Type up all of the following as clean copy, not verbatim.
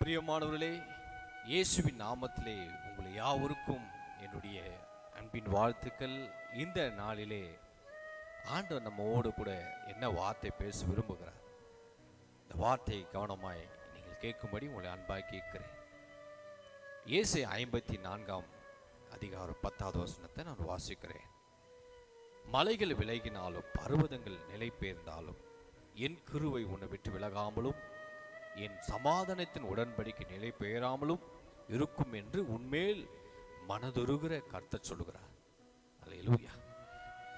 பிரியமானவர்களே, இயேசுவின் நாமத்திலே உங்களை யாவருக்கும் என்னுடைய அன்பின் வாழ்த்துக்கள். இந்த நாளிலே ஆண்டவர் நம்மோடு கூட என்ன வார்த்தை பேச விரும்புகிறார், இந்த வார்த்தையை கவனமாய் நீங்கள் கேட்கும்படி உங்களை அன்பாய் கேட்கிறேன். ஏசாயா 54 அதிகாரம் 10வது வசனத்தை நான் வாசிக்கிறேன். மலைகள் விலகினாலும் பர்வதங்கள் நிலை பெயர்ந்தாலும் என் கிருபை உன்னை விட்டு விலகாமலும் என் சமாதானத்தின் உடன்படிக்கை நிலை பெயராமலும் இருக்கும் என்று உன்மேல் மனதுருகிற கர்த்தர் சொல்லுகிறார். அல்லேலூயா.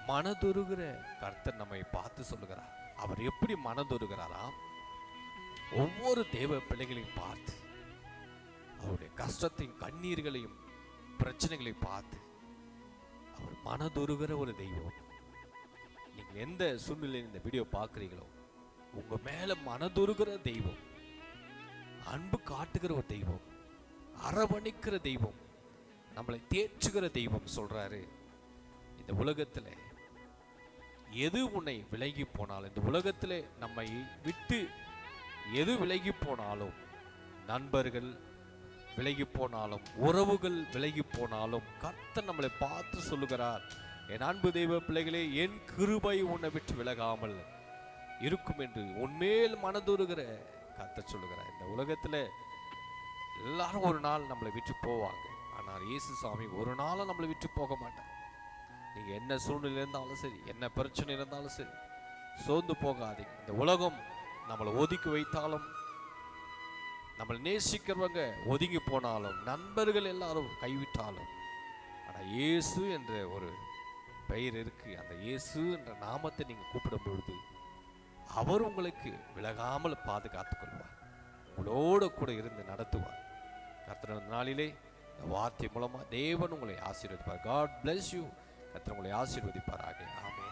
மனதுருகிற கர்த்தர் நம்மை பார்த்து சொல்லுகிறார். அவர் எப்படி மனதுருகிறாராம்? ஒவ்வொரு தேவ பிள்ளைகளையும் பார்த்து, அவருடைய கஷ்டத்தையும் கண்ணீர்களையும் பிரச்சனைகளையும் பார்த்து அவர் மனதுருகிற ஒரு தெய்வம். நீங்கள் எந்த சூழ்நிலையில் இந்த வீடியோ பார்க்குறீங்களோ, உங்க மேல மனதுருகிற தெய்வம், அன்பு காட்டுகிற ஒரு தெய்வம், அரவணைக்கிற தெய்வம், நம்மளை தேற்றுகிற தெய்வம். சொல்றாரு, இந்த உலகத்துல எது உன்னை விலகி போனாலும், இந்த உலகத்துல நம்மை விட்டு எது விலகி போனாலும், நண்பர்கள் விலகி போனாலும், உறவுகள் விலகி போனாலும், கர்த்தர் நம்மளை பார்த்து சொல்லுகிறார், என் அன்பு தெய்வ பிள்ளைகளே, என் கிருபை உன்னை விட்டு விலகாமல் இருக்கும் என்று உன்மேல் மனதுருகிற கர்த்தர் சொல்லுகிறார். இந்த உலகத்துல எல்லாரும் ஒரு நாள் நம்மளை விட்டு போவாங்க. ஆனால் இயேசு சாமி ஒரு நாளும் நம்மளை விட்டு போக மாட்டார். நீங்க என்ன சூழ்நிலை இருந்தாலும் சரி, என்ன பிரச்சனை இருந்தாலும் சரி, சோர்ந்து போகாதீங்க. இந்த உலகம் நம்மளை ஒதுக்கி வைத்தாலும், நம்மளை நேசிக்கிறவங்க ஒதுங்கி போனாலும், நண்பர்கள் எல்லாரும் கைவிட்டாலும், ஆனால் இயேசு என்ற ஒரு பெயர் இருக்கு. அந்த இயேசு என்ற நாமத்தை நீங்க கூப்பிடும் பொழுது அவர் உங்களுக்கு விலகாமல் பாதுகாத்துக் கொள்வார், உங்களோட கூட இருந்து நடத்துவார். கர்த்தர் நாளிலே இந்த வார்த்தை மூலமா தேவன் உங்களை ஆசீர்வதிப்பார். God bless you. கர்த்தர் உங்களை ஆசீர்வதிப்பாராக. ஆமென்.